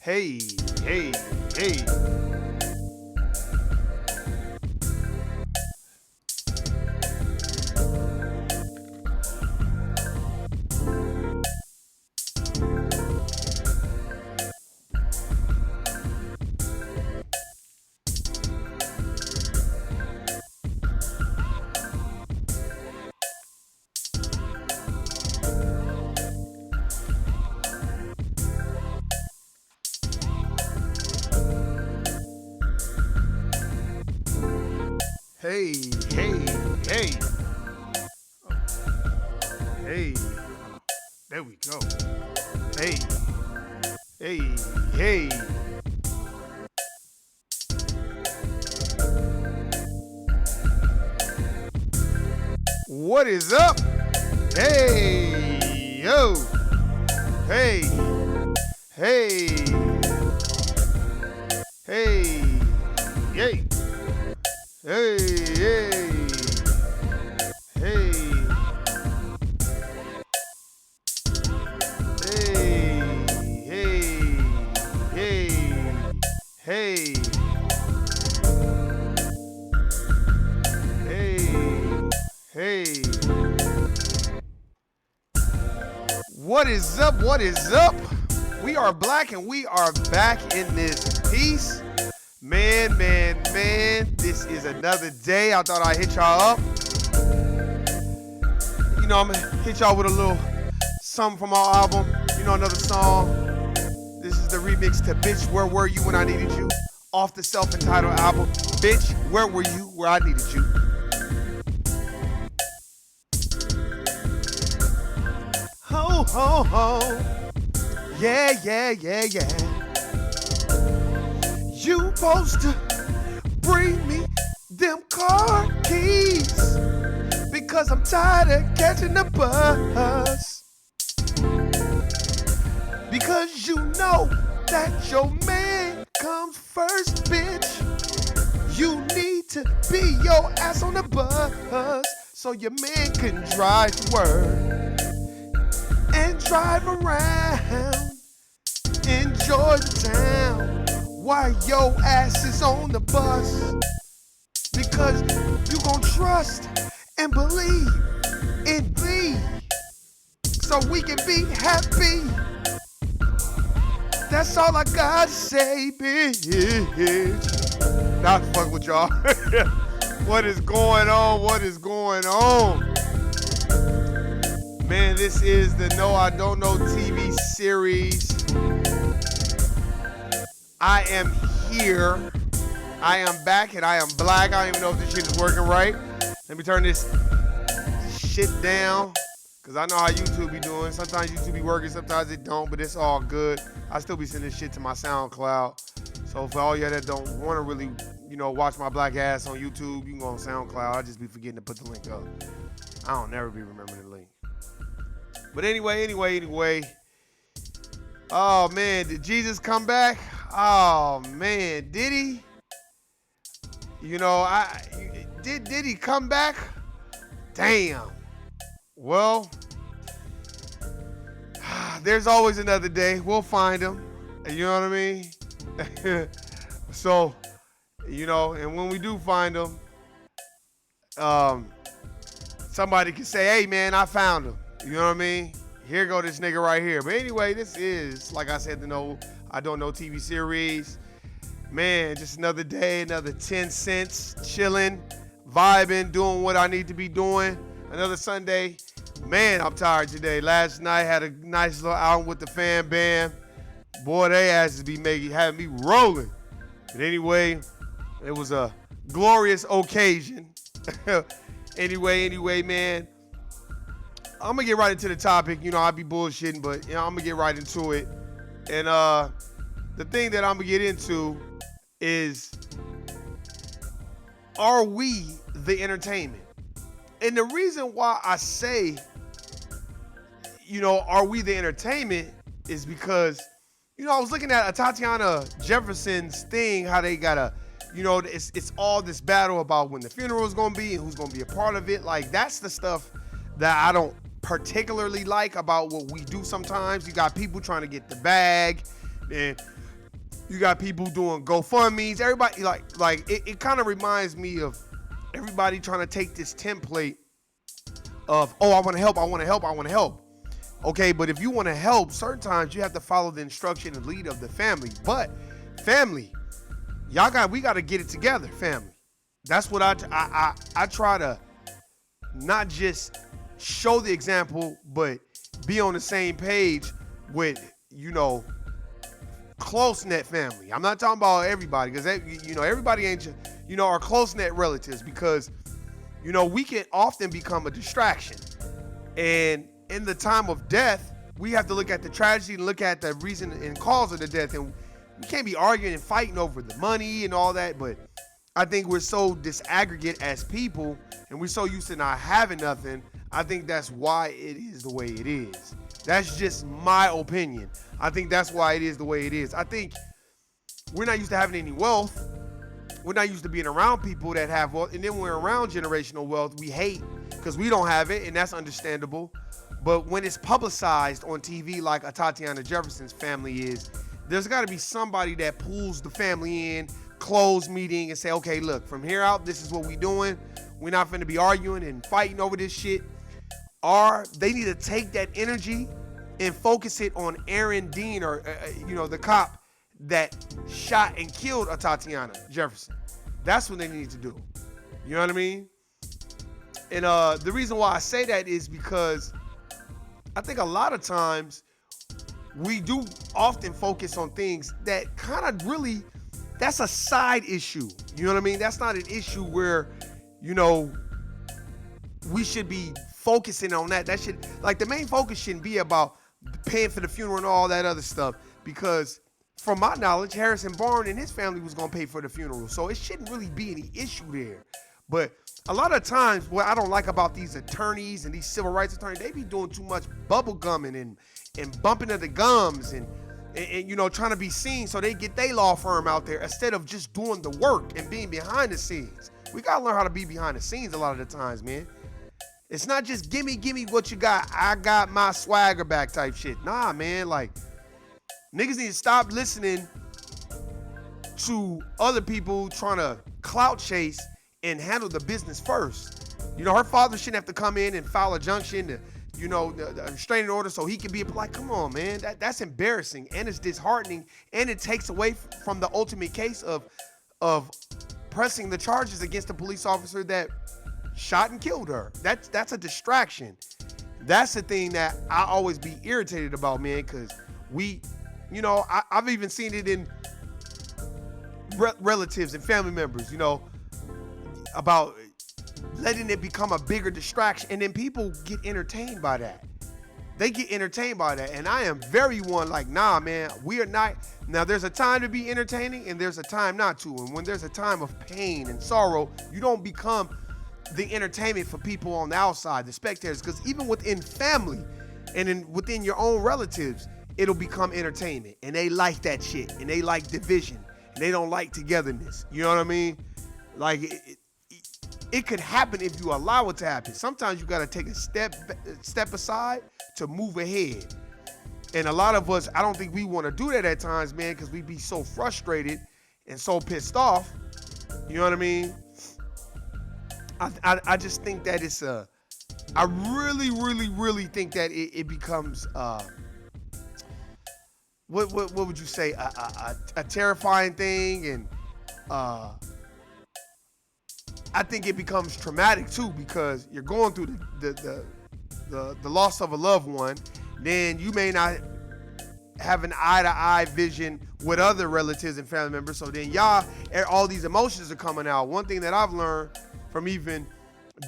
Hey, hey, hey. Hey, hey, hey, hey. There we go. Hey, hey, hey. What is up? Hey, yo. Hey, hey, hey, yay. Hey, hey, hey, hey, hey, hey, hey, hey. What is up? What is up? We are black and we are back in this piece. Man, this is another day. I thought I'd hit y'all up. You know, I'm gonna hit y'all with a little something from our album. You know, another song. This is the remix to Bitch, Where Were You When I Needed You? Off the self-entitled album. Bitch, where were you where I needed you? Ho, ho, ho. Yeah, yeah, yeah, yeah. You supposed to bring me them car keys because I'm tired of catching the bus. Because you know that your man comes first, bitch. You need to be your ass on the bus so your man can drive to work and drive around, enjoy the town. Why your ass is on the bus? Because you gon' trust and believe in me so we can be happy. That's all I gotta say, bitch. Not fuck with y'all. What is going on? What is going on? Man, this is the No I Don't Know TV series. I am here. I am back and I am black. I don't even know if this shit is working right. Let me turn this shit down because I know how YouTube be doing. Sometimes YouTube be working, sometimes it don't, but it's all good. I still be sending shit to my SoundCloud. So for all y'all that don't want to really, watch my black ass on YouTube, you can go on SoundCloud. I just be forgetting to put the link up. I don't never be remembering the link. But anyway. Oh man, did Jesus come back? Oh man, did he? Did he come back? Damn. Well, there's always another day. We'll find him. You know what I mean? So, and when we do find him, somebody can say, hey man, I found him. You know what I mean? Here go this nigga right here. But anyway, this is, like I said, the No I Don't Know TV series. Man, just another day, another 10 cents, chilling, vibing, doing what I need to be doing. Another Sunday. Man, I'm tired today. Last night had a nice little outing with the fan band. Boy, they asses be having me rolling. But anyway, it was a glorious occasion. Anyway, man. I'm going to get right into the topic. I be bullshitting, but I'm going to get right into it. And the thing that I'm going to get into is, are we the entertainment? And the reason why I say, are we the entertainment is because, I was looking at Tatiana Jefferson's thing, how they got it's all this battle about when the funeral is going to be and who's going to be a part of it. Like, that's the stuff that I don't particularly like about what we do sometimes. You got people trying to get the bag and You got people doing GoFundMe's. Everybody it kind of reminds me of everybody trying to take this template of, oh, I want to help, I want to help, I want to help. Okay, but if you want to help, certain times you have to follow the instruction and lead of the family. But family, we got to get it together, family. That's what I try to not just show the example, but be on the same page with, close-knit family. I'm not talking about everybody, because, everybody ain't, our close-knit relatives, because, we can often become a distraction. And in the time of death, we have to look at the tragedy and look at the reason and cause of the death. And we can't be arguing and fighting over the money and all that, but I think we're so disaggregate as people, and we're so used to not having nothing. I think that's why it is the way it is. That's just my opinion. I think that's why it is the way it is. I think we're not used to having any wealth. We're not used to being around people that have wealth. And then when we're around generational wealth, we hate because we don't have it, and that's understandable. But when it's publicized on TV like a Tatiana Jefferson's family is, there's got to be somebody that pulls the family in, close meeting, and say, okay, look, from here out, this is what we doing. We're not finna be arguing and fighting over this shit. Or they need to take that energy and focus it on Aaron Dean, or the cop that shot and killed a Tatiana Jefferson. That's what they need to do. You know what I mean? And the reason why I say that is because I think a lot of times we do often focus on things that kind of really, that's a side issue. You know what I mean? That's not an issue where, we should be focusing on that. That should, the main focus shouldn't be about paying for the funeral and all that other stuff, because from my knowledge, Harrison Barnes and his family was going to pay for the funeral. So it shouldn't really be any issue there. But a lot of times, what I don't like about these attorneys and these civil rights attorneys, they be doing too much bubble gumming and bumping of the gums and trying to be seen so they get their law firm out there instead of just doing the work and being behind the scenes. We got to learn how to be behind the scenes a lot of the times, man. It's not just gimme what you got. I got my swagger back type shit. Nah, man, niggas need to stop listening to other people trying to clout chase and handle the business first. Her father shouldn't have to come in and file a junction to, the restraining order so he can be like, come on, man, that's embarrassing, and it's disheartening, and it takes away from the ultimate case of pressing the charges against the police officer that shot and killed her. That's a distraction. That's the thing that I always be irritated about, man, because I've even seen it in relatives and family members, about letting it become a bigger distraction, and then people get entertained by that. They get entertained by that, and I am very one nah, man, we are not. Now, there's a time to be entertaining, and there's a time not to, and when there's a time of pain and sorrow, you don't become the entertainment for people on the outside, the spectators, because even within family and within your own relatives, it'll become entertainment, and they like that shit, and they like division, and they don't like togetherness. You know what I mean? It could happen if you allow it to happen. Sometimes you got to take a step aside to move ahead. And a lot of us, I don't think we want to do that at times, man, because we be so frustrated and so pissed off. You know what I mean? I just think that it's I really, really, really think that it becomes what would you say, a terrifying thing, and I think it becomes traumatic too, because you're going through the loss of a loved one. Then you may not have an eye-to-eye vision with other relatives and family members. So then all these emotions are coming out. One thing that I've learned from even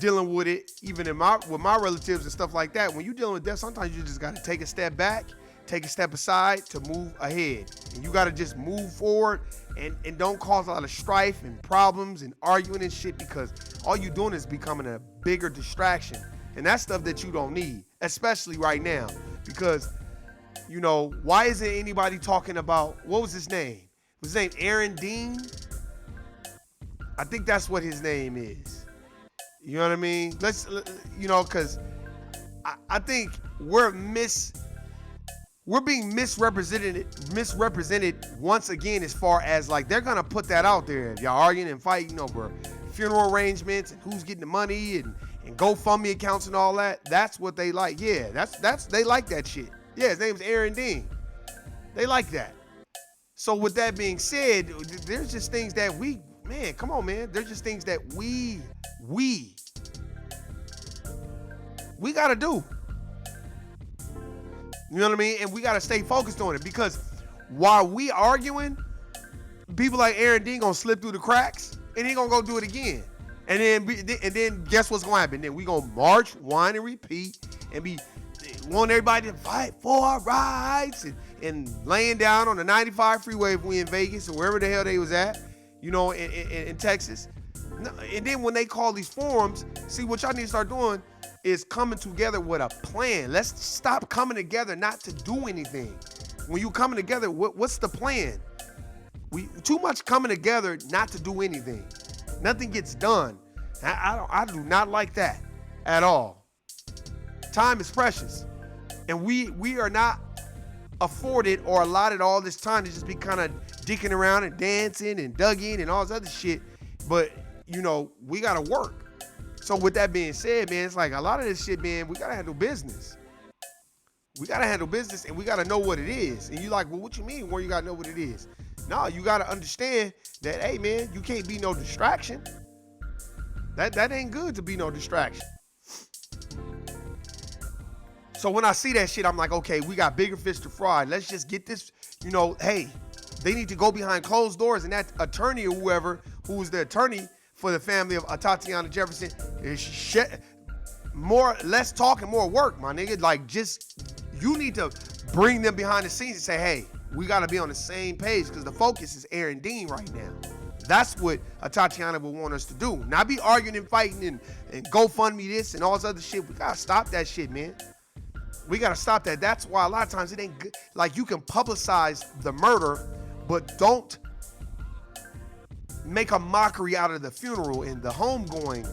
dealing with it, even with my relatives and stuff like that, when you're dealing with death, sometimes you just got to take a step back, take a step aside to move ahead. And you got to just move forward and don't cause a lot of strife and problems and arguing and shit, because all you're doing is becoming a bigger distraction. And that's stuff that you don't need, especially right now. Because, why isn't anybody talking about, what was his name? Was his name Aaron Dean? I think that's what his name is. You know what I mean? Let's, because I think we're we're being misrepresented once again, as far as like they're gonna put that out there. If y'all arguing and fighting over funeral arrangements and who's getting the money and GoFundMe accounts and all that, that's what they like. Yeah, that's they like that shit. Yeah, his name's Aaron Dean. They like that. So with that being said, there's just things that man, come on, man. There's just things that we gotta do. You know what I mean? And we gotta stay focused on it, because while we arguing, people like Aaron Dean gonna slip through the cracks and he gonna go do it again. And then guess what's gonna happen? Then we gonna march, whine, and repeat, and want everybody to fight for our rights, and laying down on the 95 freeway if we in Vegas or wherever the hell they was at, you know, in Texas. And then when they call these forums, see, what y'all need to start doing is coming together with a plan. Let's stop coming together not to do anything. When you coming together, what's the plan? Too much coming together not to do anything. Nothing gets done. I do not like that at all. Time is precious, and we are not afforded or allotted all this time to just be kind of dicking around and dancing and dugging and all this other shit. But you know, we gotta work. So with that being said, man, it's like a lot of this shit, man, we gotta handle business. We gotta handle business, and we gotta know what it is. And you like, well, what you mean? Where you gotta know what it is? No, you gotta understand that, hey, man, you can't be no distraction. That ain't good to be no distraction. So when I see that shit, I'm like, okay, we got bigger fish to fry. Let's just get this, you know, hey, they need to go behind closed doors, and that attorney or whoever, who was the attorney for the family of Tatiana Jefferson, is less talk and more work, my nigga. Like, just, you need to bring them behind the scenes and say, hey, we got to be on the same page, because the focus is Aaron Dean right now. That's what Tatiana would want us to do. Not be arguing and fighting and GoFundMe this and all this other shit. We got to stop that shit, man. We got to stop that. That's why a lot of times it ain't good. Like, you can publicize the murder, but don't make a mockery out of the funeral and the homegoing,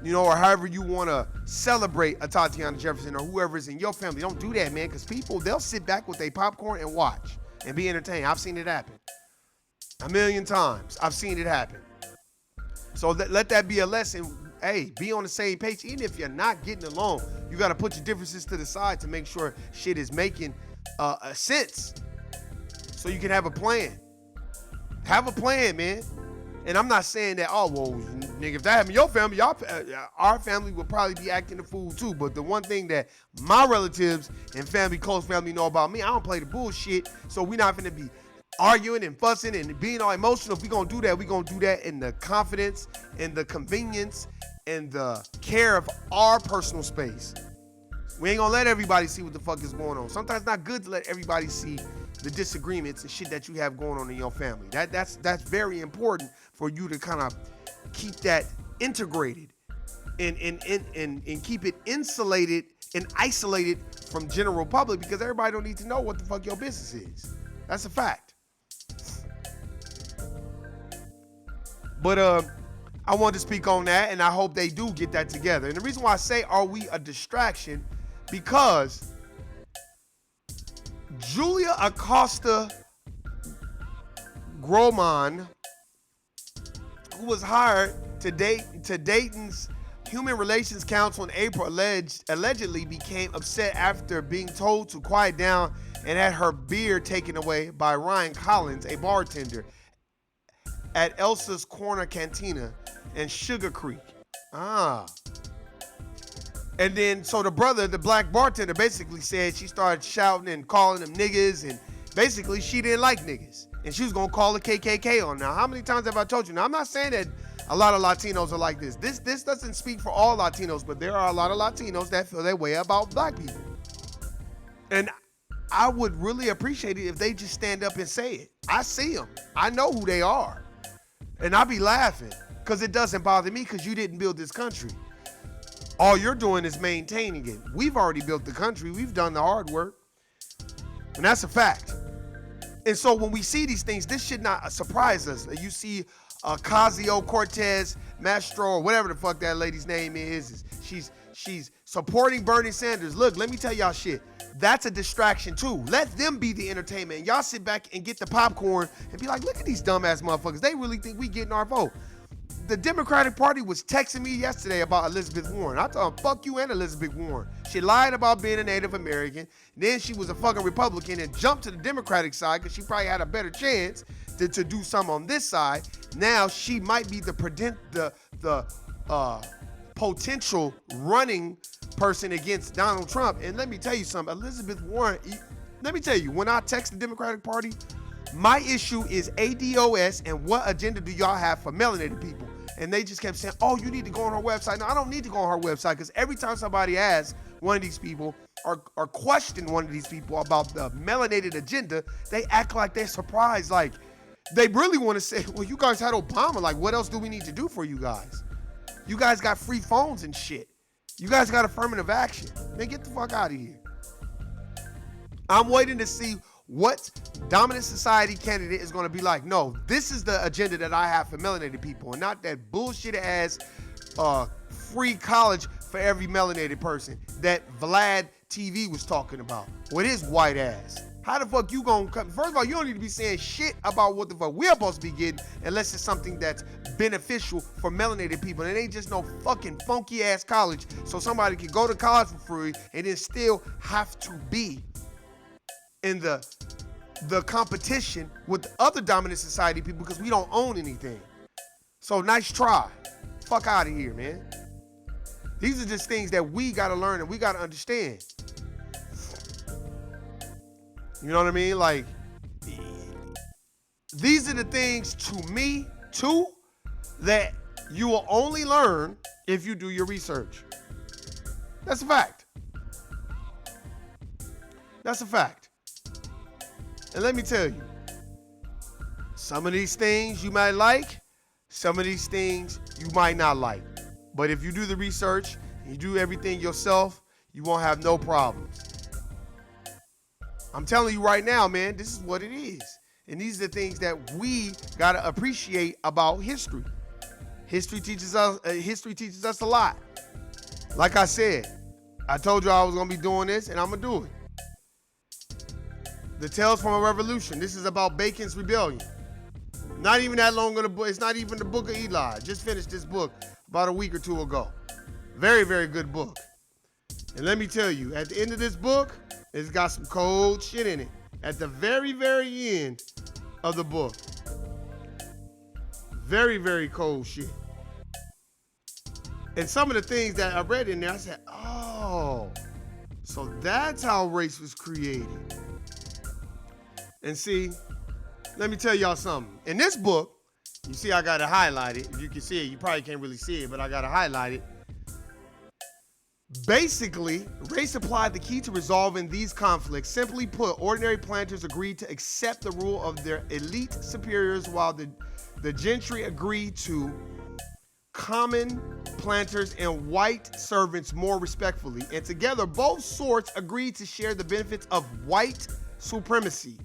you know, or however you want to celebrate a Tatiana Jefferson or whoever is in your family. Don't do that, man, because people, they'll sit back with their popcorn and watch and be entertained. I've seen it happen. A million times. I've seen it happen. So let that be a lesson. Hey, be on the same page. Even if you're not getting along, you got to put your differences to the side to make sure shit is making a sense, so you can have a plan. Have a plan, man. And I'm not saying that, oh, well, nigga, if that happened to your family, our family would probably be acting the fool too. But the one thing that my relatives and family, close family, know about me, I don't play the bullshit. So we're not going to be arguing and fussing and being all emotional. If we're going to do that, we're going to do that in the confidence and the convenience and the care of our personal space. We ain't going to let everybody see what the fuck is going on. Sometimes it's not good to let everybody see the disagreements and shit that you have going on in your family. That's very important for you to kind of keep that integrated and keep it insulated and isolated from general public, because everybody don't need to know what the fuck your business is. That's a fact. But I wanted to speak on that, and I hope they do get that together. And the reason why I say, are we a distraction? Because Julia Acosta Groman, who was hired to Dayton's Human Relations Council in April, allegedly became upset after being told to quiet down and had her beer taken away by Ryan Collins, a bartender at Elsa's Corner Cantina in Sugar Creek. And then, so the brother, the black bartender, basically said she started shouting and calling them niggas, and basically she didn't like niggas, and she was gonna call the KKK on. Now, how many times have I told you? Now, I'm not saying that a lot of Latinos are like this. This doesn't speak for all Latinos, but there are a lot of Latinos that feel that way about black people. And I would really appreciate it if they just stand up and say it. I see them. I know who they are. And I be laughing, because it doesn't bother me, because you didn't build this country. All you're doing is maintaining it. We've already built the country. We've done the hard work. And that's a fact. And so when we see these things, this should not surprise us. You see Ocasio-Cortez Mastro, or whatever the fuck that lady's name is. She's supporting Bernie Sanders. Look, let me tell y'all shit. That's a distraction too. Let them be the entertainment. And y'all sit back and get the popcorn and be like, look at these dumbass motherfuckers. They really think we getting our vote. The Democratic Party was texting me yesterday about Elizabeth Warren. I told them, fuck you and Elizabeth Warren. She lied about being a Native American. Then she was a fucking Republican and jumped to the Democratic side because she probably had a better chance to do something on this side. Now she might be the potential running person against Donald Trump. And let me tell you something, Elizabeth Warren, let me tell you, when I text the Democratic Party, my issue is ADOS and what agenda do y'all have for melanated people? And they just kept saying, oh, you need to go on her website. No, I don't need to go on her website because every time somebody asks one of these people or question one of these people about the melanated agenda, they act like they're surprised. Like they really want to say, well, you guys had Obama. Like, what else do we need to do for you guys? You guys got free phones and shit. You guys got affirmative action. Man, get the fuck out of here. I'm waiting to see what dominant society candidate is going to be like. No, this is the agenda that I have for melanated people and not that bullshit ass free college for every melanated person that Vlad TV was talking about with his white ass. How the fuck you gonna come? First of all, you don't need to be saying shit about what the fuck we're supposed to be getting unless it's something that's beneficial for melanated people. And it ain't just no fucking funky ass college so somebody can go to college for free and then still have to be in the competition with the other dominant society people because we don't own anything. So nice try. Fuck out of here, man. These are just things that we gotta learn and we gotta understand. You know what I mean? Like, these are the things to me, too, that you will only learn if you do your research. That's a fact. That's a fact. And let me tell you, some of these things you might like, some of these things you might not like. But if you do the research and you do everything yourself, you won't have no problems. I'm telling you right now, man, this is what it is. And these are the things that we gotta appreciate about history. History teaches us a lot. Like I said, I told you I was gonna be doing this and I'm gonna do it. The Tales from a Revolution. This is about Bacon's Rebellion. Not even that long in the book. It's not even the book of Eli. Just finished this book about a week or two ago. Very, very good book. And let me tell you, at the end of this book, it's got some cold shit in it. At the very, very end of the book. Very, very cold shit. And some of the things that I read in there, I said, oh, so that's how race was created. And see, let me tell y'all something. In this book, you see I got it highlighted. If you can see it, you probably can't really see it, but I got it highlighted. Basically, race applied the key to resolving these conflicts. Simply put, ordinary planters agreed to accept the rule of their elite superiors while the gentry agreed to common planters and white servants more respectfully. And together, both sorts agreed to share the benefits of white supremacy.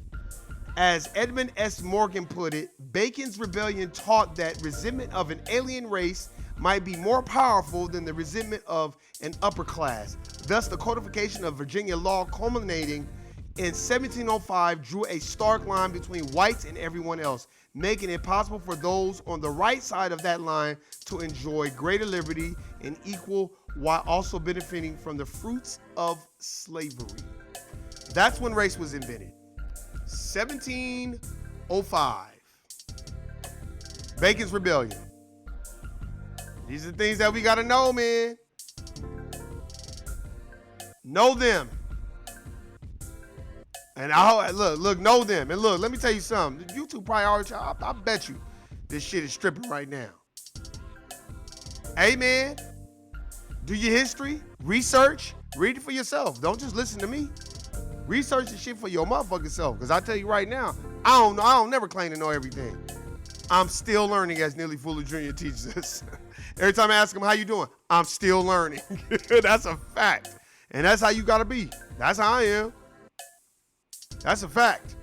As Edmund S. Morgan put it, Bacon's Rebellion taught that resentment of an alien race might be more powerful than the resentment of an upper class. Thus, the codification of Virginia law culminating in 1705 drew a stark line between whites and everyone else, making it possible for those on the right side of that line to enjoy greater liberty and equal while also benefiting from the fruits of slavery. That's when race was invented. 1705. Bacon's Rebellion. These are the things that we gotta know, man. Know them. And look, know them. And look, let me tell you something. YouTube probably already, I bet you this shit is stripping right now. Hey, man, do your history, research, read it for yourself. Don't just listen to me. Research the shit for your motherfucking self. Because I tell you right now, I don't never claim to know everything. I'm still learning, as Neely Fuller Jr. teaches us. Every time I ask him, how you doing? I'm still learning. That's a fact. And that's how you gotta be. That's how I am. That's a fact.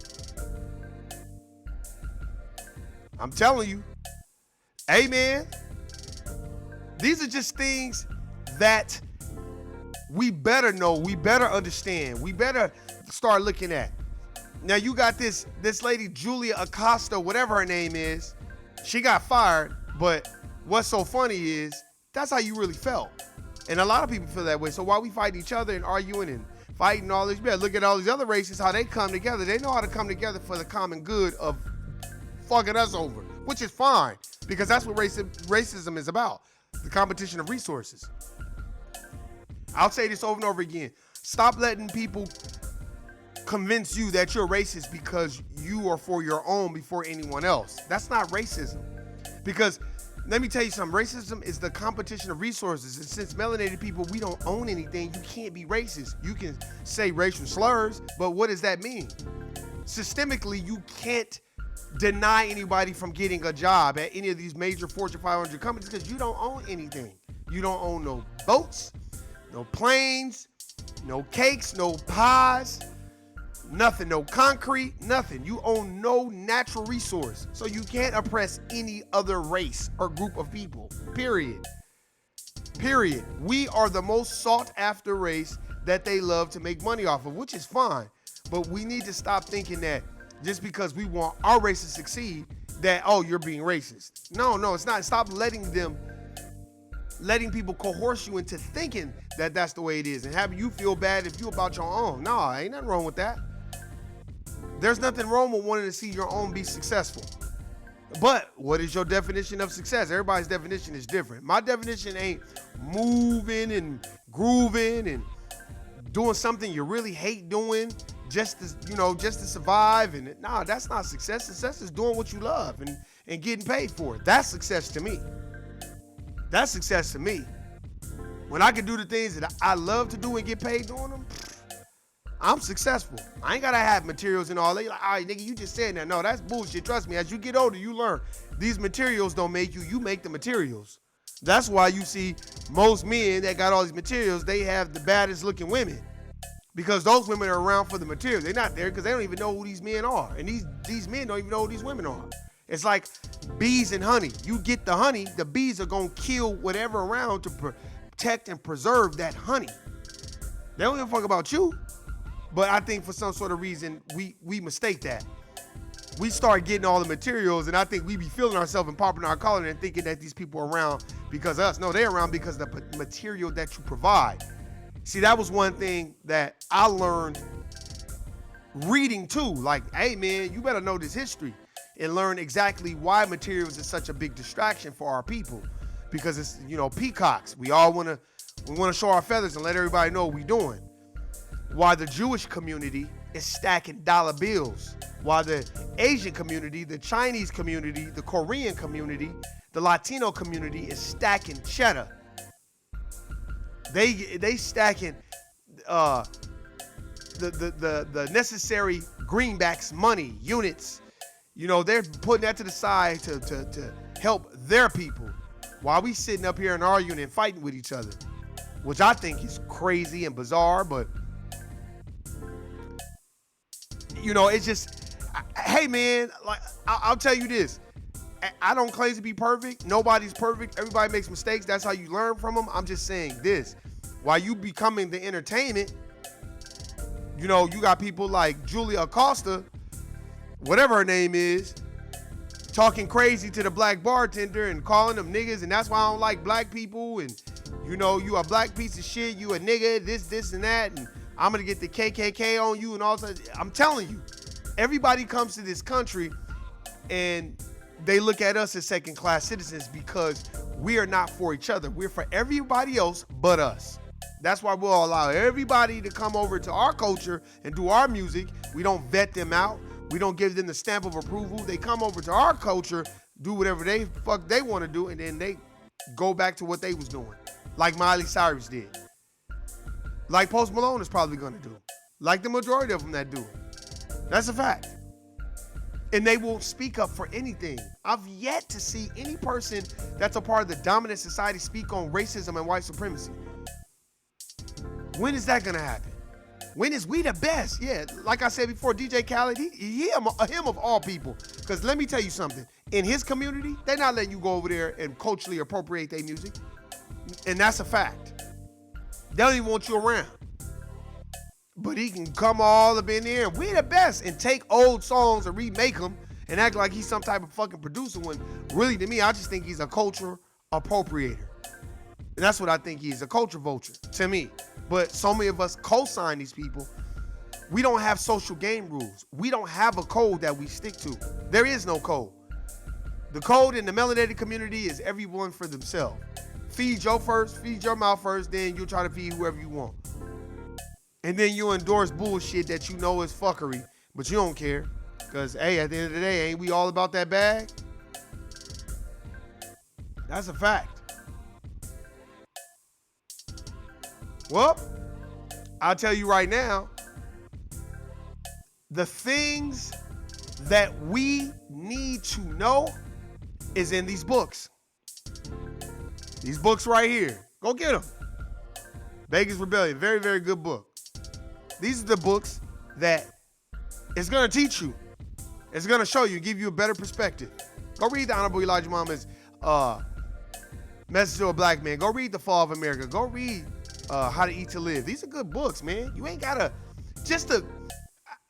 I'm telling you. Hey, man. These are just things that we better know, we better understand, we better start looking at. Now you got this lady, Julia Acosta, whatever her name is. She got fired, but what's so funny is that's how you really felt. And a lot of people feel that way. So while we fight each other and arguing and fighting all this, you better look at all these other races, how they come together. They know how to come together for the common good of fucking us over, which is fine, because that's what racism is about, the competition of resources. I'll say this over and over again. Stop letting people convince you that you're racist because you are for your own before anyone else. That's not racism. Because let me tell you something, racism is the competition of resources. And since melanated people, we don't own anything, you can't be racist. You can say racial slurs, but what does that mean? Systemically, you can't deny anybody from getting a job at any of these major Fortune 500 companies because you don't own anything. You don't own no boats, no planes, no cakes, no pies, nothing, no concrete, nothing. You own no natural resource. So you can't oppress any other race or group of people, period. Period. We are the most sought after race that they love to make money off of, which is fine. But we need to stop thinking that just because we want our race to succeed, that, oh, you're being racist. No, it's not. Stop letting people coerce you into thinking that that's the way it is and having you feel bad if you about your own. No, ain't nothing wrong with that. There's nothing wrong with wanting to see your own be successful. But what is your definition of success? Everybody's definition is different. My definition ain't moving and grooving and doing something you really hate doing just to survive. And nah, that's not success. Success is doing what you love and getting paid for it. That's success to me. That's success to me. When I can do the things that I love to do and get paid doing them, I'm successful. I ain't gotta have materials and all that. You're like, all right, nigga, you just said that. No, that's bullshit. Trust me, as you get older, you learn. These materials don't make you. You make the materials. That's why you see most men that got all these materials, they have the baddest looking women. Because those women are around for the materials. They're not there because they don't even know who these men are. And these men don't even know who these women are. It's like bees and honey. You get the honey, the bees are gonna kill whatever around to protect and preserve that honey. They don't give a fuck about you. But I think for some sort of reason, we mistake that. We start getting all the materials, and I think we be feeling ourselves and popping our collar and thinking that these people are around because of us. No, they're around because of the material that you provide. See, that was one thing that I learned reading too. Like, hey man, you better know this history and learn exactly why materials is such a big distraction for our people. Because it's, peacocks. We want to show our feathers and let everybody know what we're doing. While the Jewish community is stacking dollar bills, while the Asian community, the Chinese community, the Korean community, the Latino community is stacking cheddar. They stacking the necessary greenbacks, money, units. They're putting that to the side to help their people, while we sitting up here and arguing and fighting with each other, which I think is crazy and bizarre, but it's just, hey man, like I'll tell you this. I don't claim to be perfect. Nobody's perfect. Everybody makes mistakes. That's how you learn from them. I'm just saying this. While you becoming the entertainment, you got people like Julia Acosta, whatever her name is, talking crazy to the black bartender and calling them niggas, and that's why I don't like black people, and you a black piece of shit, you a nigga, this and that, and I'm gonna get the KKK on you and all that. I'm telling you, everybody comes to this country and they look at us as second-class citizens because we are not for each other. We're for everybody else but us. That's why we'll allow everybody to come over to our culture and do our music. We don't vet them out. We don't give them the stamp of approval. They come over to our culture, do whatever they want to do, and then they go back to what they was doing, like Miley Cyrus did. Like Post Malone is probably going to do. Like the majority of them that do it. That's a fact. And they won't speak up for anything. I've yet to see any person that's a part of the dominant society speak on racism and white supremacy. When is that going to happen? When is we the best? Yeah, like I said before, DJ Khaled, him of all people. Because let me tell you something. In his community, they're not letting you go over there and culturally appropriate their music. And that's a fact. They don't even want you around. But he can come all up in there and we the best and take old songs and remake them and act like he's some type of fucking producer when really to me, I just think he's a culture appropriator. And that's what I think he is, a culture vulture to me. But so many of us co-sign these people. We don't have social game rules. We don't have a code that we stick to. There is no code. The code in the melanated community is everyone for themselves. Feed your mouth first, then you'll try to feed whoever you want. And then you endorse bullshit that you know is fuckery, but you don't care. Because, hey, at the end of the day, ain't we all about that bag? That's a fact. Well, I'll tell you right now, the things that we need to know is in these books. These books right here. Go get them. Vegas Rebellion, very, very good book. These are the books that it's going to teach you. It's going to show you, give you a better perspective. Go read the Honorable Elijah Muhammad's Message to a Black Man. Go read The Fall of America. Go read How to Eat to Live. These are good books, man. You ain't got to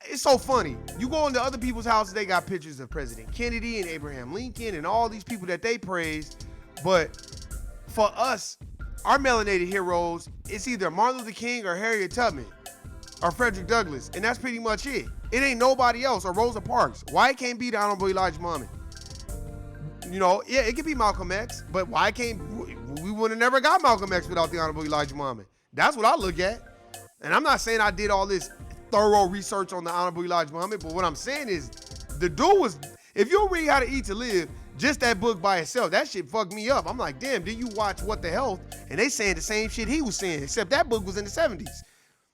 it's so funny. You go into other people's houses, they got pictures of President Kennedy and Abraham Lincoln and all these people that they praise. But for us, our melanated heroes, it's either Martin Luther King or Harriet Tubman or Frederick Douglass, and that's pretty much it. It ain't nobody else, or Rosa Parks. Why it can't be the Honorable Elijah Muhammad? You know, yeah, it could be Malcolm X, but why can't, we would have never got Malcolm X without the Honorable Elijah Muhammad. That's what I look at. And I'm not saying I did all this thorough research on the Honorable Elijah Muhammad, but what I'm saying is, the dude was, if you read How to Eat to Live, just that book by itself, that shit fucked me up. I'm like, damn, did you watch What the Health? And they saying the same shit he was saying, except that book was in the 70s.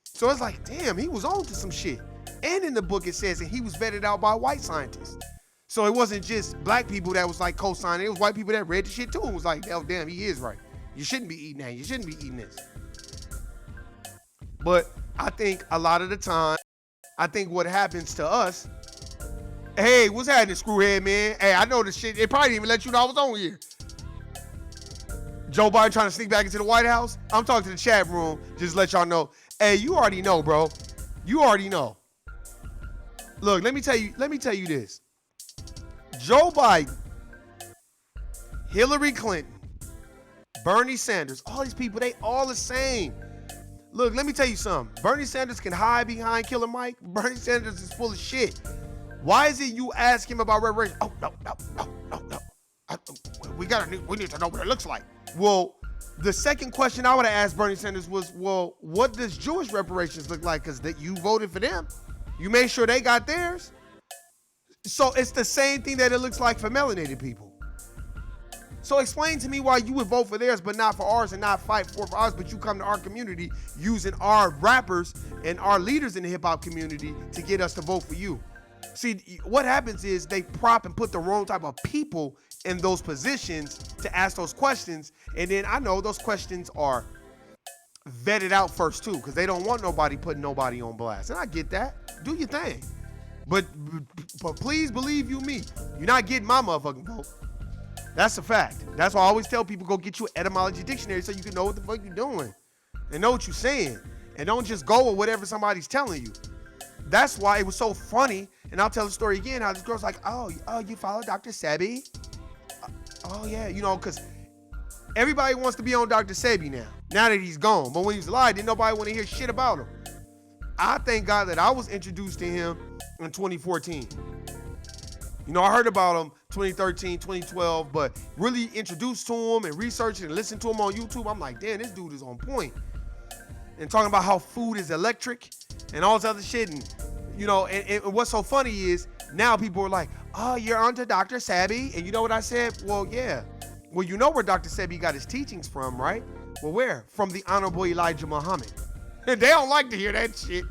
So it's like, damn, he was on to some shit. And in the book it says that he was vetted out by white scientists. So it wasn't just black people that was like co-signing, it was white people that read the shit too and was like, oh damn, he is right. You shouldn't be eating that, you shouldn't be eating this. But I think a lot of the time, I think what happens to us, hey, what's happening, screwhead, man? Hey, I know this shit, it probably didn't even let you know I was on here. Joe Biden trying to sneak back into the White House? I'm talking to the chat room, just let y'all know. Hey, you already know, bro. You already know. Look, let me tell you this. Joe Biden, Hillary Clinton, Bernie Sanders, all these people, they all the same. Look, let me tell you something. Bernie Sanders can hide behind Killer Mike. Bernie Sanders is full of shit. Why is it you ask him about reparations? Oh, no. We need to know what it looks like. Well, the second question I would have asked Bernie Sanders was, well, what does Jewish reparations look like? Because you voted for them. You made sure they got theirs. So it's the same thing that it looks like for melanated people. So explain to me why you would vote for theirs but not for ours and not fight for ours, but you come to our community using our rappers and our leaders in the hip hop community to get us to vote for you. See, what happens is they prop and put the wrong type of people in those positions to ask those questions. And then I know those questions are vetted out first too, because they don't want nobody putting nobody on blast. And I get that. Do your thing. But please believe you me, you're not getting my motherfucking vote. That's a fact. That's why I always tell people, go get you an etymology dictionary so you can know what the fuck you're doing and know what you're saying. And don't just go with whatever somebody's telling you. That's why it was so funny. And I'll tell the story again, how this girl's like, oh, you follow Dr. Sebi? Oh yeah, you know, because everybody wants to be on Dr. Sebi now that he's gone. But when he was alive, didn't nobody want to hear shit about him. I thank God that I was introduced to him in 2014. You know, I heard about him 2013, 2012, but really introduced to him and researched and listened to him on YouTube. I'm like, damn, this dude is on point. And talking about how food is electric and all this other shit. And, you know, and what's so funny is now people are like, oh, you're onto Dr. Sebi. And you know what I said? Well, yeah. Well, you know where Dr. Sebi got his teachings from, right? Well, where? From the Honorable Elijah Muhammad. And they don't like to hear that shit.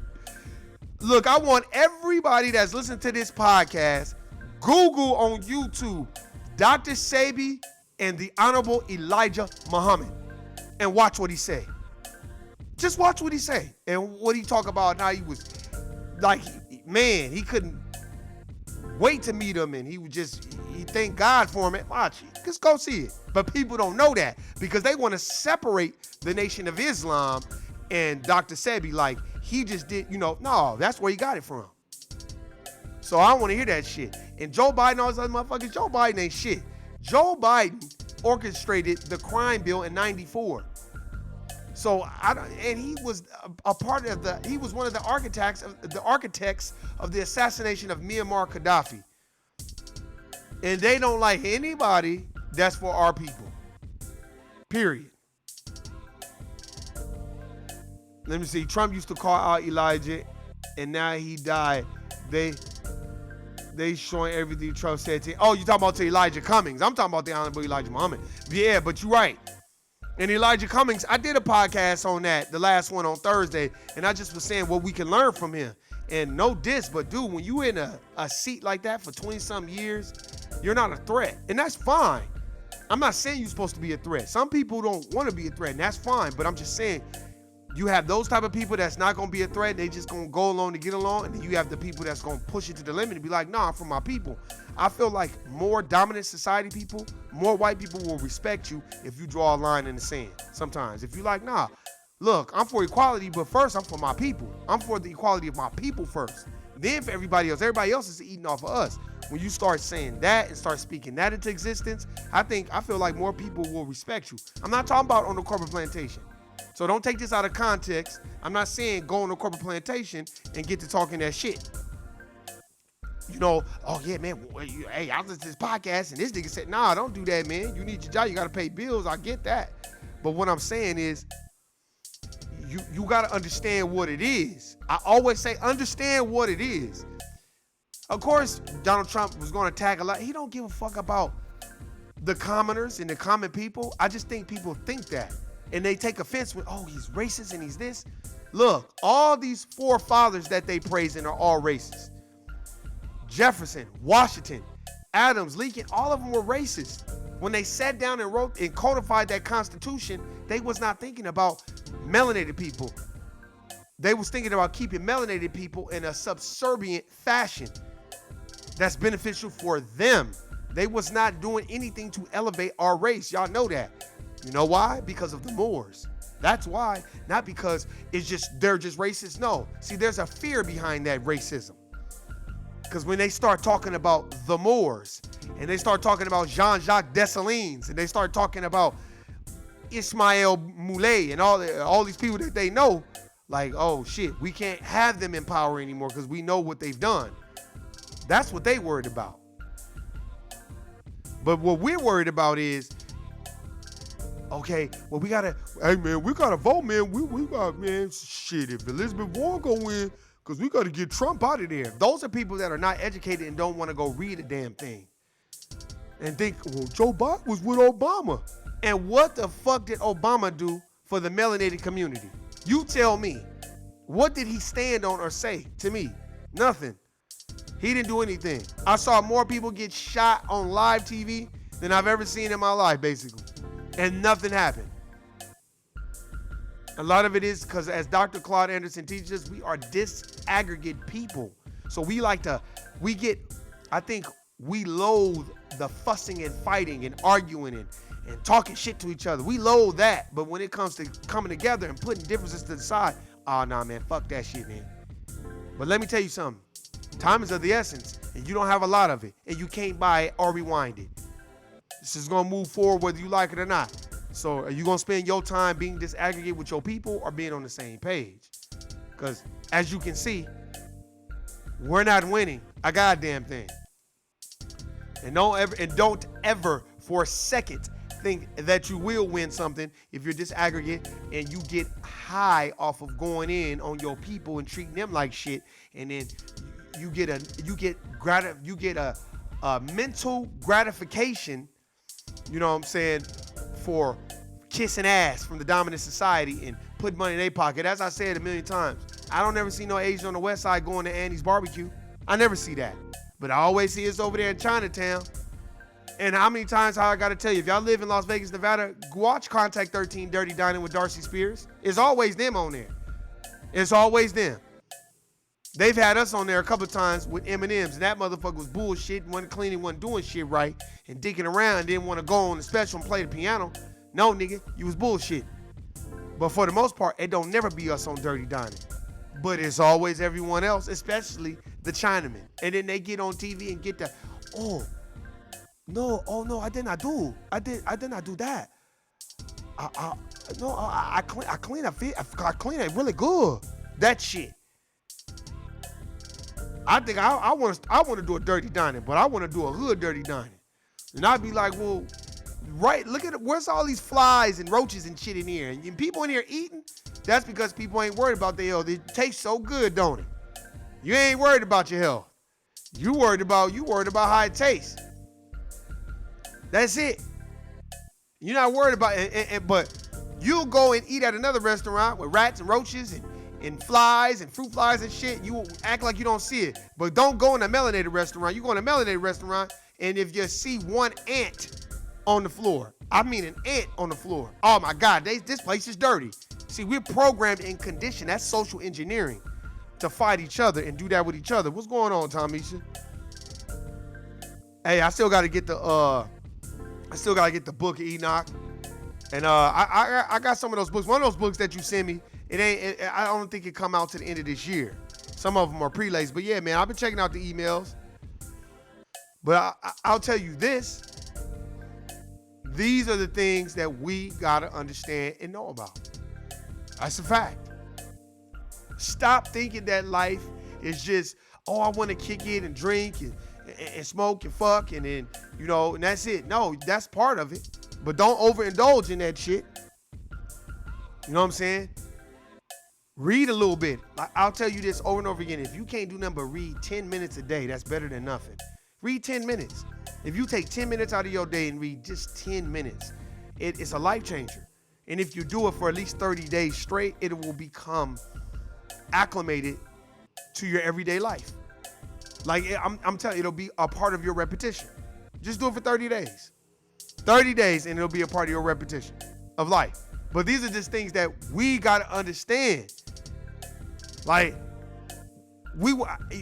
Look, I want everybody that's listening to this podcast, Google on YouTube, Dr. Sebi and the Honorable Elijah Muhammad, and watch what he say. Just watch what he say and what he talk about. How he was like, man, he couldn't wait to meet him, and he thank God for him. Watch, just go see it. But people don't know that because they want to separate the Nation of Islam And Dr. Sebi, like, he just did, no, that's where he got it from. So I don't want to hear that shit. And Joe Biden, all these other motherfuckers, Joe Biden ain't shit. Joe Biden orchestrated the crime bill in 94. So and he was a part of he was one of the architects of the assassination of Muammar Gaddafi. And they don't like anybody that's for our people. Period. Let me see. Trump used to call out Elijah, and now he died. They showing everything Trump said to. Oh, you talking about to Elijah Cummings? I'm talking about the Honorable Elijah Muhammad. Yeah, but you're right. And Elijah Cummings, I did a podcast on that, the last one on Thursday, and I just was saying what we can learn from him. And no diss, but dude, when you in a seat like that for 20-something years, you're not a threat. And that's fine. I'm not saying you're supposed to be a threat. Some people don't want to be a threat, and that's fine. But I'm just saying, you have those type of people that's not going to be a threat. They just going to go along to get along. And then you have the people that's going to push it to the limit and be like, nah, I'm for my people. I feel like more dominant society people, more white people will respect you if you draw a line in the sand sometimes. If you like, nah, look, I'm for equality, but first I'm for my people. I'm for the equality of my people first. Then for everybody else is eating off of us. When you start saying that and start speaking that into existence, I feel like more people will respect you. I'm not talking about on the corporate plantation. So don't take this out of context. I'm not saying go on a corporate plantation and get to talking that shit. Oh yeah, man, hey, I listened to this podcast and this nigga said, nah, don't do that, man. You need your job, you gotta pay bills, I get that. But what I'm saying is, you gotta understand what it is. I always say, understand what it is. Of course, Donald Trump was gonna attack a lot. He don't give a fuck about the commoners and the common people. I just think people think that. And they take offense with, oh, he's racist and he's this. Look, all these forefathers that they praising are all racist. Jefferson, Washington, Adams, Lincoln, all of them were racist. When they sat down and wrote and codified that Constitution, they was not thinking about melanated people. They was thinking about keeping melanated people in a subservient fashion that's beneficial for them. They was not doing anything to elevate our race. Y'all know that. You know why? Because of the Moors. That's why. Not because they're just racist. No. See, there's a fear behind that racism. Because when they start talking about the Moors, and they start talking about Jean-Jacques Dessalines, and they start talking about Ismail Moulay and all these people that they know, like, oh shit, we can't have them in power anymore because we know what they've done. That's what they worried about. But what we're worried about is, okay, well, we gotta vote, man. We got, man, shit, if Elizabeth Warren go win, because we gotta get Trump out of there. Those are people that are not educated and don't want to go read a damn thing. And think, well, Joe Biden was with Obama. And what the fuck did Obama do for the melanated community? You tell me. What did he stand on or say to me? Nothing. He didn't do anything. I saw more people get shot on live TV than I've ever seen in my life, basically. And nothing happened. A lot of it is because, as Dr. Claude Anderson teaches us, we are disaggregate people. So we loathe the fussing and fighting and arguing and talking shit to each other. We loathe that. But when it comes to coming together and putting differences to the side, oh, nah, man, fuck that shit, man. But let me tell you something. Time is of the essence, and you don't have a lot of it, and you can't buy it or rewind it. This is going to move forward whether you like it or not. So are you going to spend your time being disaggregated with your people or being on the same page? Because as you can see, we're not winning a goddamn thing. And don't ever for a second think that you will win something if you're disaggregate and you get high off of going in on your people and treating them like shit, and then you get a mental gratification, you know what I'm saying, for kissing ass from the dominant society and putting money in their pocket. As I said a million times, I don't ever see no Asian on the west side going to Annie's barbecue. I never see that. But I always see it's over there in Chinatown. And how many times I got to tell you, if y'all live in Las Vegas, Nevada, watch Contact 13 Dirty Dining with Darcy Spears. It's always them on there. It's always them. They've had us on there a couple of times with M&M's, and that motherfucker was bullshit, wasn't cleaning, wasn't doing shit right, and dicking around, didn't want to go on the special and play the piano. No, nigga, you was bullshit. But for the most part, it don't never be us on Dirty Dining. But it's always everyone else, especially the Chinamen. And then they get on TV and get that, oh no, I did not do that. I clean it really good. That shit. I think I want to do a Dirty Dining, but I want to do a hood Dirty Dining. And I'd be like, well, right, look at it. Where's all these flies and roaches and shit in here? And people in here eating, that's because people ain't worried about their health. It tastes so good, don't it? You ain't worried about your health. You worried about how it tastes. That's it. You're not worried about it, but you'll go and eat at another restaurant with rats and roaches and flies and fruit flies and shit. You act like you don't see it. But don't go in a melanated restaurant. You go in a melanated restaurant, and if you see one ant on the floor, I mean an ant on the floor, oh my God, this place is dirty. See, we're programmed and conditioned. That's social engineering to fight each other and do that with each other. What's going on, Tomisha? Hey, I still got to get the book of Enoch, and I got some of those books. One of those books that you sent me, I don't think it come out to the end of this year. Some of them are prelays, but yeah, man, I've been checking out the emails. But I'll tell you this: these are the things that we gotta understand and know about. That's a fact. Stop thinking that life is just, oh, I want to kick it and drink and smoke and fuck and then, and that's it. No, that's part of it. But don't overindulge in that shit. You know what I'm saying? Read a little bit. I'll tell you this over and over again. If you can't do nothing but read 10 minutes a day, that's better than nothing. Read 10 minutes. If you take 10 minutes out of your day and read just 10 minutes, it's a life changer. And if you do it for at least 30 days straight, it will become acclimated to your everyday life. Like, I'm telling you, it'll be a part of your repetition. Just do it for 30 days. 30 days, and it'll be a part of your repetition of life. But these are just things that we got to understand. Like,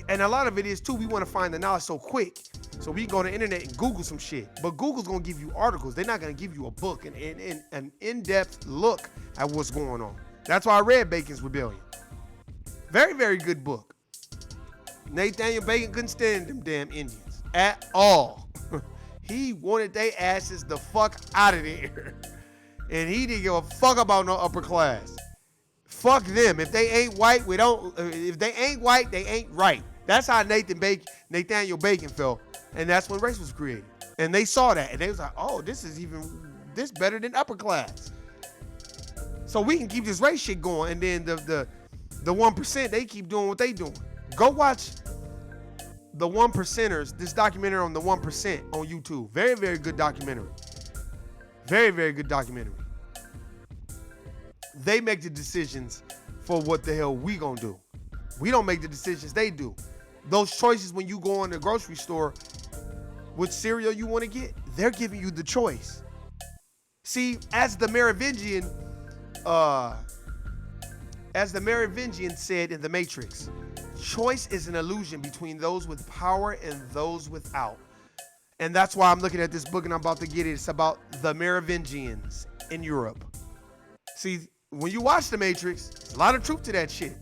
and a lot of it is, too, we want to find the knowledge so quick. So we go on the internet and Google some shit. But Google's going to give you articles. They're not going to give you a book and an in-depth look at what's going on. That's why I read Bacon's Rebellion. Very, very good book. Nathaniel Bacon couldn't stand them damn Indians at all. He wanted their asses the fuck out of there. And he didn't give a fuck about no upper class. Fuck them. If they ain't white, if they ain't white, they ain't right. That's how Nathaniel Bacon felt. And that's when race was created. And they saw that. And they was like, oh, this better than upper class. So we can keep this race shit going. And then the 1%, they keep doing what they doing. Go watch The 1%ers, this documentary on the 1% on YouTube. Very, very good documentary. Very, very good documentary. They make the decisions for what the hell we gonna do. We don't make the decisions, they do. Those choices when you go in the grocery store, which cereal you want to get, they're giving you the choice. See, as the Merovingian said in The Matrix, choice is an illusion between those with power and those without. And that's why I'm looking at this book and I'm about to get it. It's about the Merovingians in Europe. See, when you watch The Matrix, there's a lot of truth to that shit.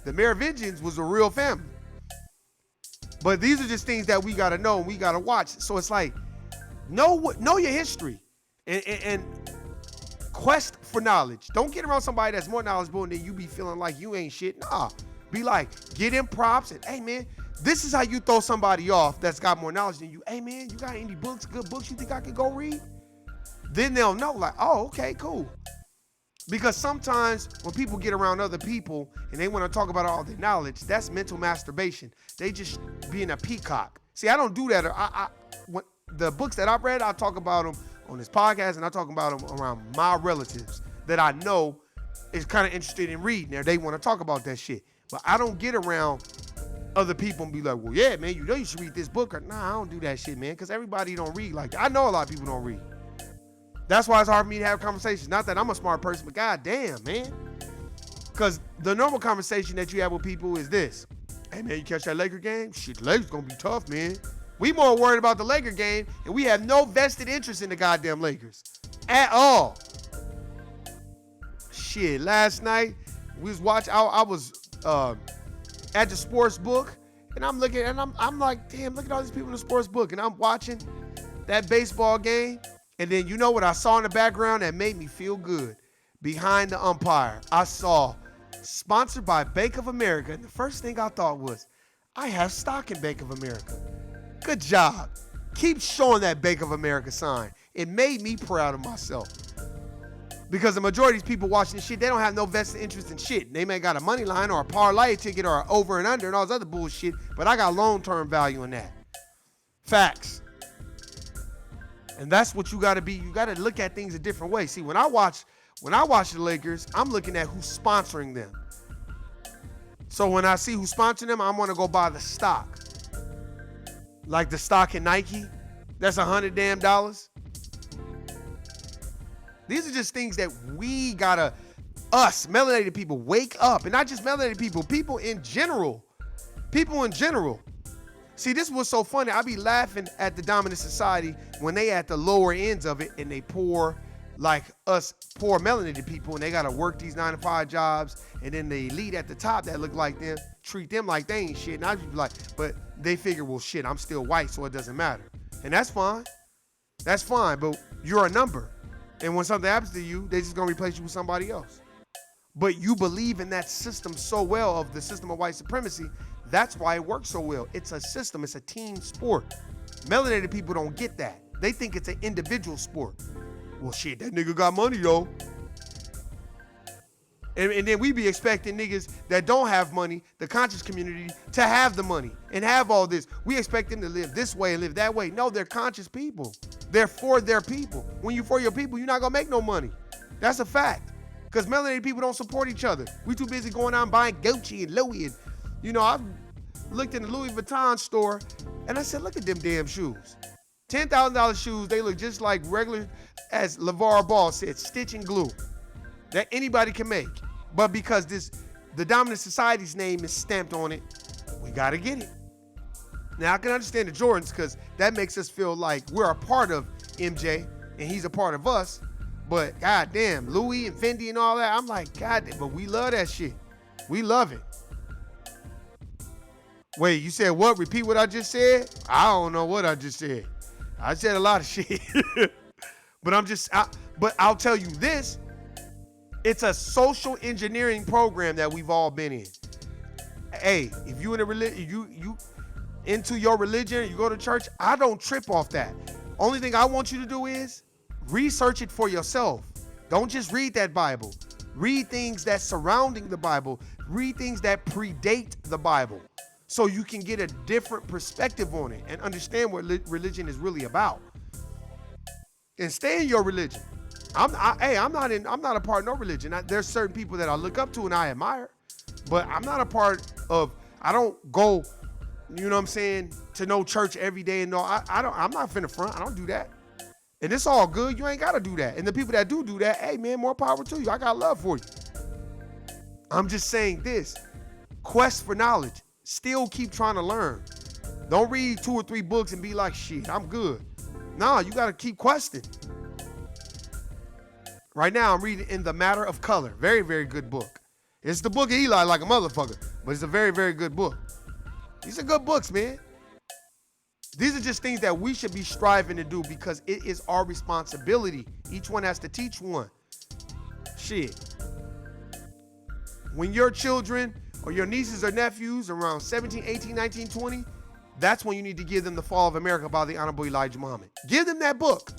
The Merovingians was a real family. But these are just things that we got to know and we got to watch. So it's like, know your history and quest for knowledge. Don't get around somebody that's more knowledgeable and then you be feeling like you ain't shit. Nah, be like, get in props and, hey man, this is how you throw somebody off that's got more knowledge than you. Hey man, you got any books, good books you think I can go read? Then they'll know like, oh, okay, cool. Because sometimes when people get around other people and they want to talk about all their knowledge, that's mental masturbation. They just being a peacock. See, I don't do that. When the books that I've read, I talk about them on this podcast and I talk about them around my relatives that I know is kind of interested in reading or they want to talk about that shit. But I don't get around other people and be like, well, yeah, man, you should read this book. Or, nah, I don't do that shit, man, because everybody don't read like that. I know a lot of people don't read. That's why it's hard for me to have conversations. Not that I'm a smart person, but goddamn, man. Because the normal conversation that you have with people is this. Hey, man, you catch that Laker game? Shit, the Lakers going to be tough, man. We more worried about the Laker game, and we have no vested interest in the goddamn Lakers. At all. Shit, last night we was watching. I was at the sports book, and I'm looking, and I'm like, damn, look at all these people in the sports book, and I'm watching that baseball game, and then you know what I saw in the background that made me feel good? Behind the umpire, I saw sponsored by Bank of America, and the first thing I thought was, I have stock in Bank of America. Good job. Keep showing that Bank of America sign. It made me proud of myself. Because the majority of these people watching this shit, they don't have no vested interest in shit. They may got a money line or a parlay ticket or an over and under and all this other bullshit, but I got long-term value in that. Facts. And that's what you got to be. You got to look at things a different way. See, when I watch the Lakers, I'm looking at who's sponsoring them. So when I see who's sponsoring them, I'm going to go buy the stock. Like the stock in Nike, that's $100 damn. These are just things that we gotta, us, melanated people, wake up. And not just melanated people, people in general. People in general. See, this was so funny. I be laughing at the dominant society when they at the lower ends of it and they poor, like us poor melanated people, and they gotta work these 9-to-5 jobs, and then the elite at the top that look like them treat them like they ain't shit. And I just be like, but they figure, well, shit, I'm still white, so it doesn't matter. And that's fine. That's fine, but you're a number. And when something happens to you, they just gonna replace you with somebody else. But you believe in that system so well, of the system of white supremacy, that's why it works so well. It's a system, it's a team sport. Melanated people don't get that. They think it's an individual sport. Well, shit, that nigga got money, though. And then we be expecting niggas that don't have money, the conscious community, to have the money and have all this. We expect them to live this way and live that way. No, they're conscious people. They're for their people. When you're for your people, you're not going to make no money. That's a fact. Because melanated people don't support each other. We too busy going out and buying Gucci and Louis. And, you know, I looked in the Louis Vuitton store, and I said, look at them damn shoes. $10,000 shoes, they look just like regular, as LeVar Ball said, stitch and glue that anybody can make. But because the dominant society's name is stamped on it, we got to get it. Now, I can understand the Jordans because that makes us feel like we're a part of MJ and he's a part of us. But goddamn, Louis and Fendi and all that, I'm like, goddamn, but we love that shit. We love it. Wait, you said what? Repeat what I just said? I don't know what I just said. I said a lot of shit. But I'll tell you this. It's a social engineering program that we've all been in. Hey, if you in a religion, you into your religion, you go to church, I don't trip off that. Only thing I want you to do is research it for yourself. Don't just read that Bible. Read things that's surrounding the Bible. Read things that predate the Bible, so you can get a different perspective on it and understand what religion is really about. And stay in your religion. I'm not a part of no religion. There's certain people that I look up to and I admire, but I'm not a part of. I don't go, you know what I'm saying, to no church every day. And no, I'm not finna front. I don't do that. And it's all good. You ain't gotta do that. And the people that do that, hey man, more power to you. I got love for you. I'm just saying this: quest for knowledge. Still keep trying to learn. Don't read 2 or 3 books and be like, shit, I'm good. Nah, you gotta keep questing. Right now, I'm reading In the Matter of Color. Very, very good book. It's the book of Eli like a motherfucker, but it's a very, very good book. These are good books, man. These are just things that we should be striving to do because it is our responsibility. Each one has to teach one. Shit. When your children or your nieces or nephews around 17, 18, 19, 20, that's when you need to give them The Fall of America by the Honorable Elijah Muhammad. Give them that book.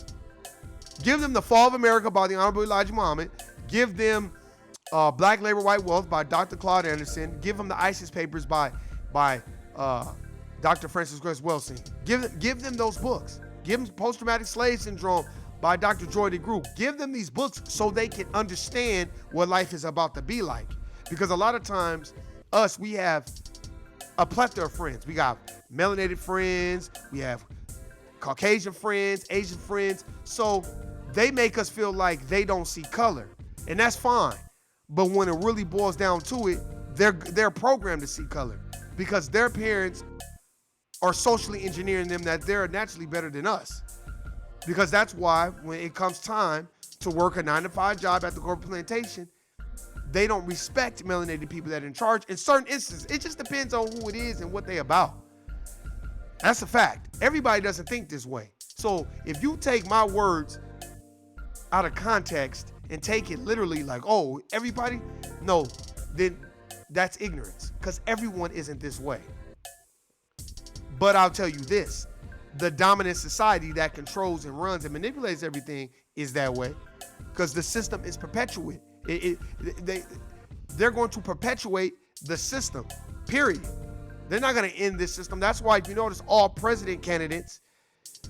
Give them The Fall of America by the Honorable Elijah Muhammad. Give them Black Labor, White Wealth by Dr. Claude Anderson. Give them the ISIS Papers by Dr. Francis Grace Wilson. Give them those books. Give them Post-Traumatic Slave Syndrome by Dr. Joy DeGroot. Give them these books so they can understand what life is about to be like. Because a lot of times, we have a plethora of friends. We got melanated friends. We have Caucasian friends, Asian friends. So they make us feel like they don't see color. And that's fine. But when it really boils down to it, they're programmed to see color because their parents are socially engineering them that they're naturally better than us. Because that's why when it comes time to work a 9-to-5 job at the corporate plantation, they don't respect melanated people that are in charge. In certain instances, it just depends on who it is and what they about. That's a fact. Everybody doesn't think this way. So if you take my words out of context and take it literally like, oh, everybody, no, then that's ignorance, because everyone isn't this way. But I'll tell you this, the dominant society that controls and runs and manipulates everything is that way, because the system is perpetuate. They're going to perpetuate the system, period. They're not going to end this system. That's why, if you notice, all president candidates,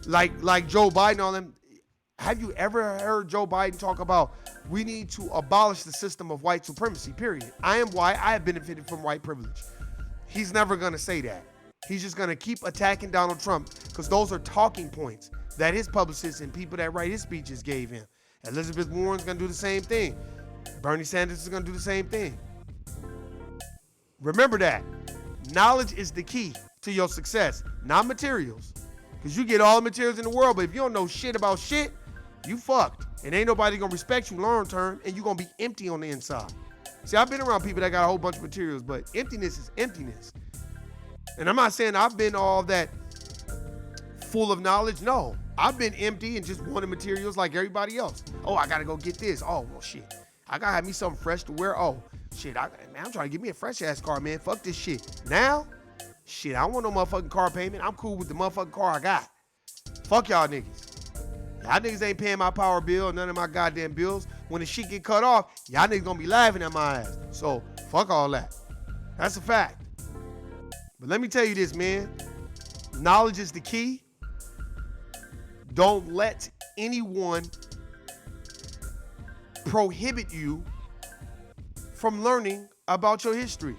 like Joe Biden, all them, have you ever heard Joe Biden talk about, we need to abolish the system of white supremacy, period? I am white. I have benefited from white privilege. He's never going to say that. He's just going to keep attacking Donald Trump, because those are talking points that his publicists and people that write his speeches gave him. Elizabeth Warren's going to do the same thing. Bernie Sanders is going to do the same thing. Remember that. Knowledge is the key to your success, not materials. Because you get all the materials in the world, but if you don't know shit about shit, you fucked. And ain't nobody going to respect you long term, and you're going to be empty on the inside. See, I've been around people that got a whole bunch of materials, but emptiness is emptiness. And I'm not saying I've been all that full of knowledge. No, I've been empty and just wanted materials like everybody else. Oh, I got to go get this. Oh, well, shit. I got to have me something fresh to wear. Oh, shit. I'm trying to get me a fresh ass car, man. Fuck this shit. Now, shit, I don't want no motherfucking car payment. I'm cool with the motherfucking car I got. Fuck y'all niggas. Y'all niggas ain't paying my power bill, none of my goddamn bills. When the shit get cut off, y'all niggas gonna be laughing at my ass. So, fuck all that. That's a fact. But let me tell you this, man. Knowledge is the key. Don't let anyone prohibit you from learning about your history.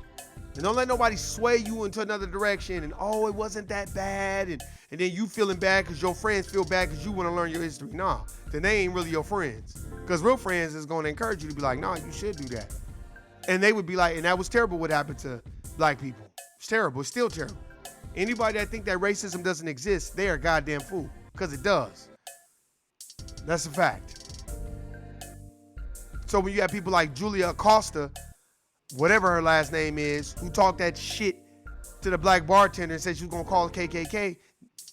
And don't let nobody sway you into another direction and, oh, it wasn't that bad. And then you feeling bad because your friends feel bad because you want to learn your history. Nah, then they ain't really your friends. Because real friends is going to encourage you to be like, nah, you should do that. And they would be like, and that was terrible what happened to black people. It's terrible. It's still terrible. Anybody that think that racism doesn't exist, they are a goddamn fool. Because it does. That's a fact. So when you have people like Julia Acosta, whatever her last name is, who talked that shit to the black bartender and said she was going to call the KKK,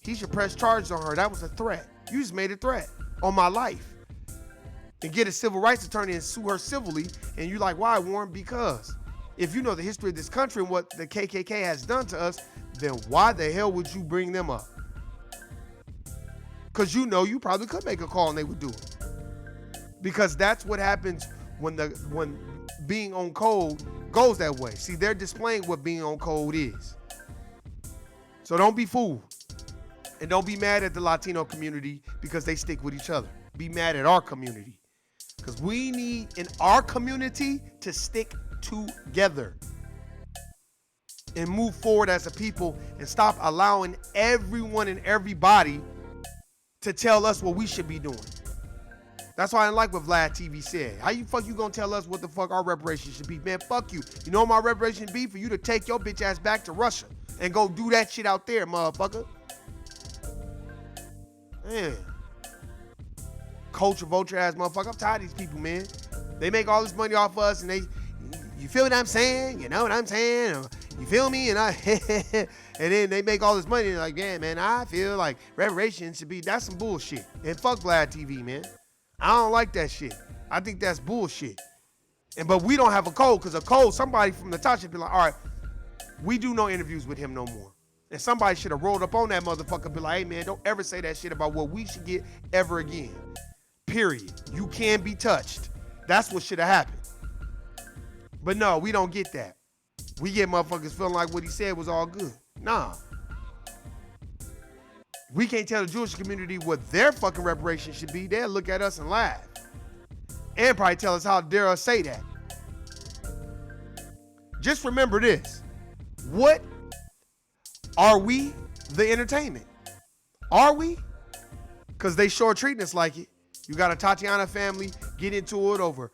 he should press charges on her. That was a threat. You just made a threat on my life. And get a civil rights attorney and sue her civilly. And you're like, why, Warren? Because if you know the history of this country and what the KKK has done to us, then why the hell would you bring them up? Because you know you probably could make a call and they would do it. Because that's what happens when being on code goes that way. See, they're displaying what being on code is. So don't be fooled. And don't be mad at the Latino community because they stick with each other. Be mad at our community. Because we need in our community to stick together and move forward as a people and stop allowing everyone and everybody to tell us what we should be doing. That's why I didn't like what Vlad TV said. How you fuck you gonna tell us what the fuck our reparations should be? Man, fuck you. You know what my reparations be? For you to take your bitch ass back to Russia and go do that shit out there, motherfucker. Man. Culture vulture ass motherfucker. I'm tired of these people, man. They make all this money off us and you feel what I'm saying? You know what I'm saying? You feel me? And and then they make all this money and like, yeah, man, I feel like reparations should be, that's some bullshit. And fuck Vlad TV, man. I don't like that shit. I think that's bullshit. But we don't have a code, because a code, somebody from the top should be like, all right, we do no interviews with him no more. And somebody should have rolled up on that motherfucker and be like, hey man, don't ever say that shit about what we should get ever again. Period. You can be touched. That's what should have happened. But no, we don't get that. We get motherfuckers feeling like what he said was all good. Nah. We can't tell the Jewish community what their fucking reparations should be. They'll look at us and laugh. And probably tell us how dare us say that. Just remember this. What are we? The entertainment. Are we? Because they sure treating us like it. You got a Tatiana family get into it over,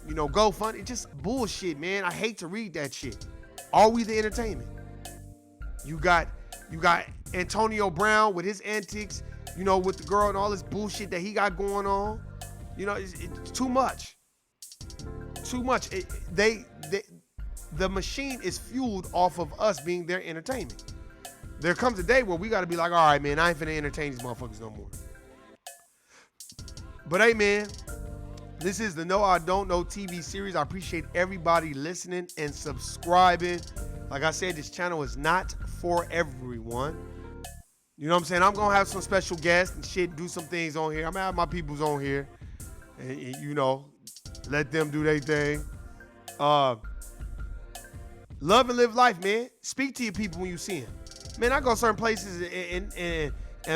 GoFundMe. It's just bullshit, man. I hate to read that shit. Are we the entertainment? You got Antonio Brown with his antics, with the girl and all this bullshit that he got going on. It's too much. too much. The machine is fueled off of us being their entertainment. There comes a day where we got to be like, all right, man, I ain't finna entertain these motherfuckers no more. But hey, man, this is the No I Don't Know TV series. I appreciate everybody listening and subscribing. Like I said, this channel is not for everyone. You know what I'm saying? I'm going to have some special guests and shit, do some things on here. I'm going to have my peoples on here and, you know, let them do their thing. Love and live life, man. Speak to your people when you see them. Man, I go certain places and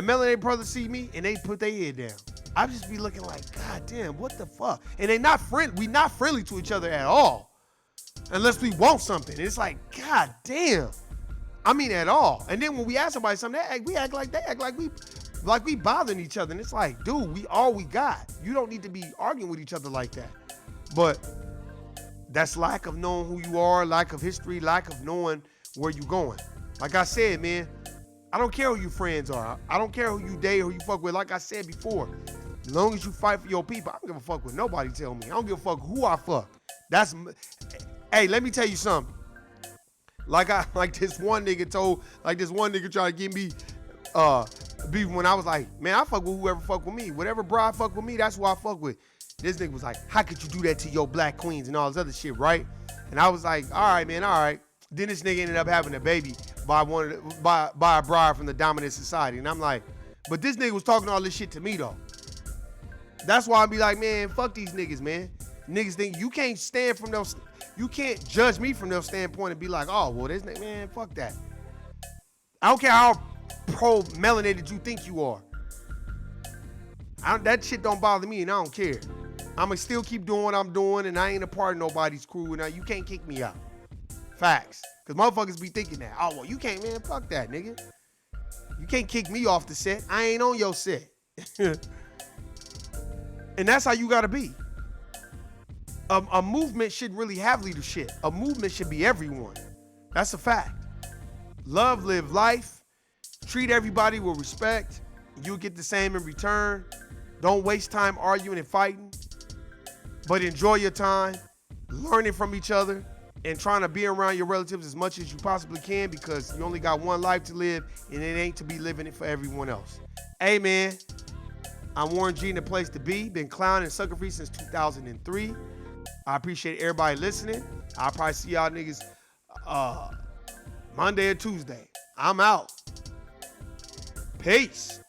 melanated brothers see me and they put their head down. I just be looking like, God damn, what the fuck? And they not friendly. We not friendly to each other at all, unless we want something. It's like, God damn. I mean, at all. And then when we ask somebody something, they act like we bothering each other. And it's like, dude, we all we got. You don't need to be arguing with each other like that. But that's lack of knowing who you are, lack of history, lack of knowing where you going. Like I said, man, I don't care who your friends are. I don't care who you date, who you fuck with. Like I said before, as long as you fight for your people, I don't give a fuck what nobody tell me. I don't give a fuck who I fuck. Hey, let me tell you something. Like this one nigga tried to get me beef when I was like, man, I fuck with whoever fuck with me. Whatever bride fuck with me, that's who I fuck with. This nigga was like, how could you do that to your black queens and all this other shit, right? And I was like, all right, man, all right. Then this nigga ended up having a baby by a bride from the dominant society. And I'm like, but this nigga was talking all this shit to me though. That's why I be like, man, fuck these niggas, man. Niggas think you can't judge me from their standpoint and be like, oh, well, this nigga, man, fuck that. I don't care how pro-melanated you think you are. That shit don't bother me and I don't care. I'ma still keep doing what I'm doing and I ain't a part of nobody's crew and you can't kick me out. Facts. Because motherfuckers be thinking that. Oh, well, you can't, man. Fuck that, nigga. You can't kick me off the set. I ain't on your set. And that's how you got to be. A movement shouldn't really have leadership. A movement should be everyone. That's a fact. Love, live life. Treat everybody with respect. You'll get the same in return. Don't waste time arguing and fighting. But enjoy your time. Learning from each other. And trying to be around your relatives as much as you possibly can because you only got one life to live and it ain't to be living it for everyone else. Hey, man, I'm Warren G in the place to be. Been clowning and sucker free since 2003. I appreciate everybody listening. I'll probably see y'all niggas Monday or Tuesday. I'm out. Peace.